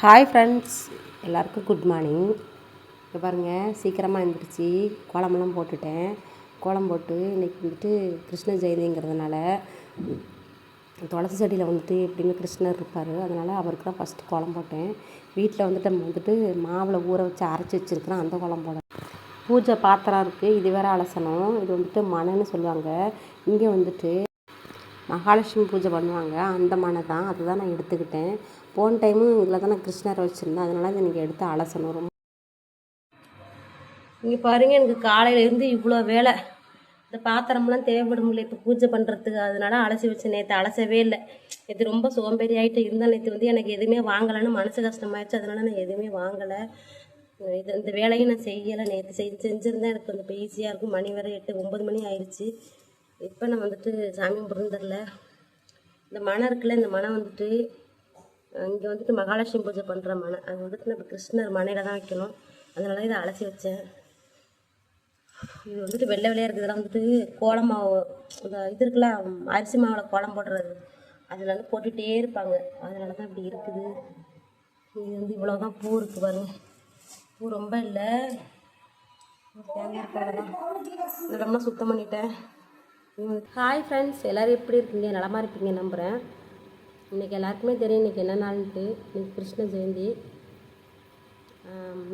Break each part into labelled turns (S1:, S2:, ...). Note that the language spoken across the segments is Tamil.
S1: ஹாய் ஃப்ரெண்ட்ஸ், எல்லாருக்கும் குட் மார்னிங். இப்போ பாருங்கள், சீக்கிரமாக எழுந்திரிச்சி கோலமெல்லாம் போட்டுட்டேன். கோலம் போட்டு இன்றைக்கி வந்துட்டு கிருஷ்ண ஜெயந்திங்கிறதுனால துளசி செடியில் வந்துட்டு எப்படின்னு கிருஷ்ணர் இருப்பார். அதனால் அவருக்கு தான் ஃபஸ்ட்டு கோலம் போட்டேன். வீட்டில் வந்துட்டு மாவில் ஊற வச்சு அரைச்சி வச்சுருக்கிறேன், அந்த கோலம் போட. பூஜை பாத்திரம் இருக்குது, இது வேறு அலசணும். இது வந்துட்டு மனைன்னு சொல்லுவாங்க. இங்கே வந்துட்டு மகாலட்சுமி பூஜை பண்ணுவாங்க, அந்த மனை தான். அதுதான் நான் எடுத்துக்கிட்டேன். போன டைமும் இதில் தான் நான் கிருஷ்ணரை வச்சுருந்தேன், அதனால இதை நீங்கள் எடுத்து அலசணும். ரொம்ப இங்கே பாருங்கள், எனக்கு காலையிலேருந்து இவ்வளோ வேலை. இந்த பாத்திரம்லாம் தேவைப்படும்ல இப்போ பூஜை பண்ணுறதுக்கு, அதனால அலசி வச்சு நேற்று அலசவே இல்லை. இது ரொம்ப சோம்பேறி ஆகிட்டு இருந்தால் நேற்று வந்து எனக்கு எதுவுமே வாங்கலைன்னு மனசு கஷ்டமாயிடுச்சு. அதனால் நான் எதுவுமே வாங்கலை. இந்த வேலையும் நான் செய்யலை. நேற்று செஞ்சுருந்தேன் எனக்கு கொஞ்சம் இப்போ ஈஸியாக இருக்கும். மணி வரை 8-9 மணி ஆயிடுச்சு. இப்போ நான் வந்துட்டு சாமி கும்பிட்றதில்ல. இந்த மனை இருக்குல்ல, இந்த மனை வந்துட்டு இங்கே வந்துட்டு மகாலட்சுமி பூஜை பண்ணுற மனை. அது வந்துட்டு நம்ம கிருஷ்ணர் மனையில் தான் வைக்கணும். அதனால இதை அலசி வச்சேன். இது வந்துட்டு வெள்ளை வெள்ளையாக இருக்குது. இதெல்லாம் வந்துட்டு கோலம் மாவு, இந்த இது இருக்குல்ல, அரிசி மாவில் கோலம் போடுறது, அதில் வந்து போட்டுகிட்டே இருப்பாங்க. அதனால தான் இப்படி இருக்குது. இது வந்து இவ்வளோ தான் பூ இருக்குது பாருங்க. பூ ரொம்ப இல்லை, தேங்காய் இருக்காது தான். இதெல்லாம் சுத்தம் பண்ணிட்டேன். ஹாய் ஃப்ரெண்ட்ஸ், எல்லோரும் எப்படி இருக்கீங்க? நலமாக இருப்பீங்க நம்புகிறேன். இன்றைக்கி எல்லாருக்குமே தெரியும் இன்றைக்கி என்ன நாள்ன்ட்டு. இன்றைக்கி கிருஷ்ண ஜெயந்தி.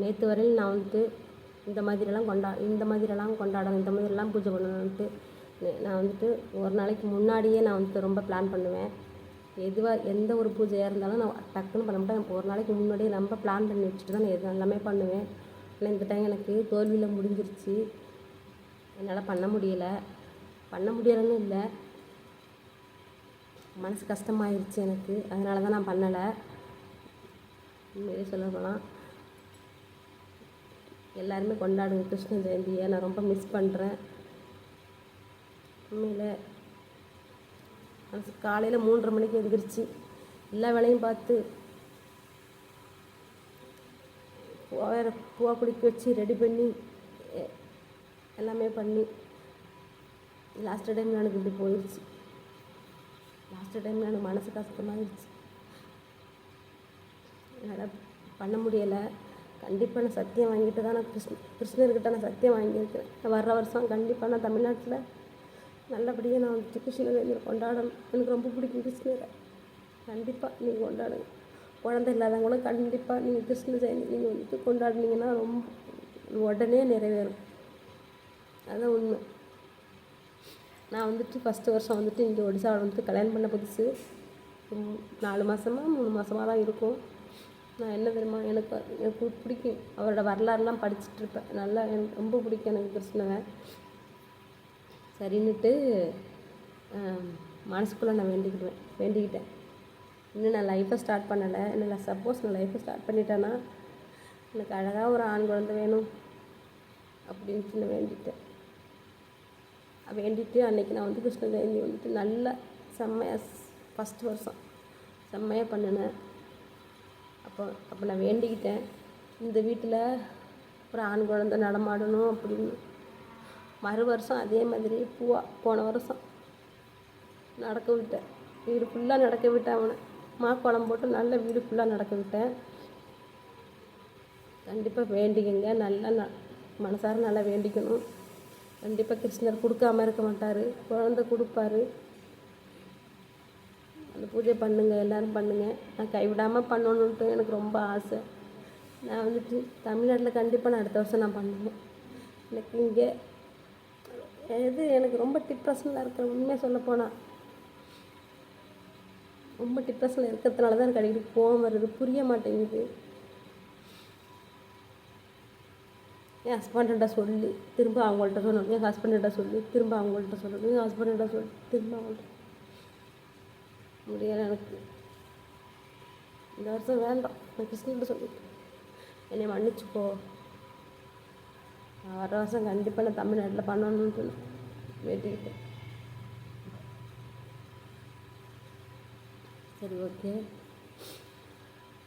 S1: நேற்று வரையில் நான் வந்துட்டு இந்த மாதிரிலாம் கொண்டாடணும், இந்த மாதிரிலாம் பூஜை பண்ணணுன்ட்டு நான் வந்துட்டு ஒரு நாளைக்கு முன்னாடியே நான் வந்துட்டு ரொம்ப பிளான் பண்ணுவேன். எந்த ஒரு பூஜையாக இருந்தாலும் நான் டக்குன்னு பண்ண மாட்டேன். ஒரு நாளைக்கு முன்னாடியே ரொம்ப பிளான் பண்ணி வச்சுட்டு தான் நான் எல்லாமே பண்ணுவேன். ஆனால் இந்த டைம் எனக்கு தோல்வியில் முடிஞ்சிருச்சு. என்னால் பண்ண முடியலைன்னு இல்லை, மனசு கஷ்டமாயிருச்சு எனக்கு. அதனால தான் நான் பண்ணலை. உண்மையிலே சொல்ல போனால் எல்லாருமே கொண்டாடுங்க கிருஷ்ண ஜெயந்தியை. நான் ரொம்ப மிஸ் பண்ணுறேன் உண்மையில். காலையில் 3:30 மணிக்கு எழுந்திரிச்சு எல்லா வேலையும் பார்த்து பூவை குடிக்க வச்சு ரெடி பண்ணி எல்லாமே பண்ணி லாஸ்ட் டைம் எனக்கு இப்படி போயிடுச்சு. எனக்கு மனசு கஷ்டமாகிடுச்சு. என்னால் பண்ண முடியலை. கண்டிப்பாக நான் சத்தியம் வாங்கிட்டு தான் நான் கிருஷ்ணர்கிட்ட நான் சத்தியம் வாங்கியிருக்கிறேன். வர்ற வருஷம் கண்டிப்பாக நான் தமிழ்நாட்டில் நல்லபடியாக நான் வந்துட்டு கிருஷ்ண ஜெயந்தி கொண்டாடணும். எனக்கு ரொம்ப பிடிக்கும் கிருஷ்ணரை. கண்டிப்பாக நீங்கள் கொண்டாடுங்க. குழந்தை இல்லாதவங்களும் கண்டிப்பாக நீங்கள் கிருஷ்ண ஜெயந்தி நீங்கள் வந்துட்டு கொண்டாடினீங்கன்னா ரொம்ப உடனே நிறைவேறும். அதுதான் உண்மை. நான் வந்துட்டு ஃபஸ்ட்டு வருஷம் வந்துட்டு இங்கே ஒடிசாவில் வந்துட்டு கல்யாணம் பண்ண புதுசு 4 மாதமாக 3 மாதமாக தான் இருக்கும். நான் என்ன தெரியுமா, எனக்கு பிடிக்கும் அவரோட வரலாறுலாம் படிச்சுட்ருப்பேன். நல்லா எனக்கு ரொம்ப பிடிக்கும் எனக்கு கிருஷ்ணனை. சரின்னுட்டு மனசுக்குள்ளே நான் வேண்டிக்கிட்டேன். இன்னும் நான் லைஃப்பை ஸ்டார்ட் பண்ணலை. இல்லை, சப்போஸ் நான் லைஃப்பை ஸ்டார்ட் பண்ணிட்டேன்னா எனக்கு அழகாக ஒரு ஆண் குழந்தை வேணும் அப்படின்ட்டு நான் வேண்டிட்டு அன்றைக்கி நான் வந்து கிருஷ்ண ஜெயந்தி வந்துட்டு நல்ல செம்மையாக ஃபஸ்ட்டு வருஷம் செம்மையாக பண்ணினேன். அப்போ நான் வேண்டிக்கிட்டேன், இந்த வீட்டில் ஒரு ஆண் குழந்தை நடமாடணும் அப்படின்னு. மறு வருஷம் அதே மாதிரி போன வருஷம் நடக்க விட்டேன். வீடு ஃபுல்லாக நடக்க விட்டேன். அவனை மாக்கோளம் போட்டு நல்ல வீடு ஃபுல்லாக நடக்க விட்டேன். கண்டிப்பாக வேண்டிக்கங்க, நல்லா மனசார நல்லா வேண்டிக்கணும். கண்டிப்பாக கிருஷ்ணர் கொடுக்காமல் இருக்க மாட்டார், குழந்தை கொடுப்பாரு. அந்த பூஜை பண்ணுங்கள், எல்லோரும் பண்ணுங்கள். நான் கைவிடாமல் பண்ணணுன்ட்டு எனக்கு ரொம்ப ஆசை. நான் வந்துட்டு தமிழ்நாட்டில் கண்டிப்பாக நான் அடுத்த வருஷம் நான் பண்ணுவேன். எனக்கு இங்கே எனக்கு ரொம்ப டிப்ரெஷனில் இருக்கிற, உண்மையாக சொல்லப்போனால் ரொம்ப டிப்ரெஷனில் இருக்கிறதுனால தான் எனக்கு அடிக்கடி கோவம் வருது. புரிய மாட்டேங்குது. என் ஹஸ்பண்ட்ட சொல்லி திரும்ப அவங்கள்ட்ட சொல்லணும், என் ஹஸ்பண்ட்ட சொல்லி திரும்ப அவங்கள்ட்ட சொல்லணும், என் ஹஸ்பண்ட்ட சொல்லி திரும்ப அவங்கள்ட்ட முடியலை எனக்கு. இந்த வருஷம் வேண்டாம், நான் கிருஷ்ணன்ட்ட சொல்லிட்டேன், என்னை மன்னிச்சுக்கோ. நான் வர வருஷம் கண்டிப்பாக நான் தமிழ்நாட்டில் பண்ணணுன்ட்டு வேண்டிக்கிட்டேன். சரி, ஓகே,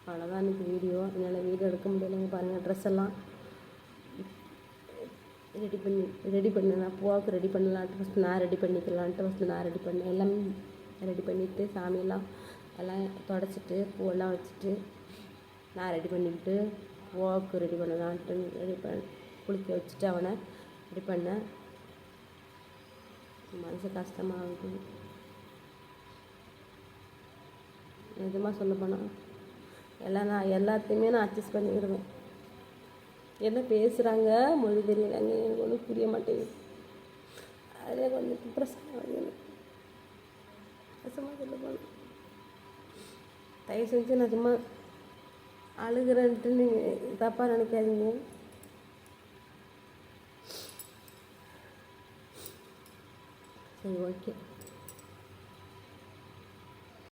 S1: அவ்வளோதான் எனக்கு வீடியோ. என்னால் வீடியோ எடுக்க முடியலைங்க. பாருங்கள், ட்ரெஸ் எல்லாம் ரெடி பண்ணேன். பூவாவுக்கு ரெடி பண்ணலான்ட்டு ஃபஸ்ட்டு நான் ரெடி பண்ணேன். எல்லாம் ரெடி பண்ணிவிட்டு சாமியெல்லாம் எல்லாம் தொடச்சிட்டு பூவெல்லாம் வச்சுட்டு நான் ரெடி பண்ணிக்கிட்டு ஒர்க்கு ரெடி பண்ணலான்ட்டு ரெடி குளிக்க வச்சுட்டு அவனை ரெடி பண்ணேன். மனசு கஷ்டமாகுது. நிஜமாக சொல்ல போனால் நான் எல்லாத்தையுமே நான் அட்ஜஸ்ட் பண்ணிக்கிடுவேன். என்ன பேசுகிறாங்க மொழி தெரியலைங்க, எனக்கு ஒன்றும் புரிய மாட்டேங்குது. அதே கொஞ்சம் டிப்ரெஷன் ஆகுது எனக்கு. கஷ்டமாக சொல்ல போனால் தயவு செஞ்சு நான் சும்மா அழுகிறேன்ட்டு நீங்கள் தப்பாக நினைக்காதீங்க. சரி, ஓகே.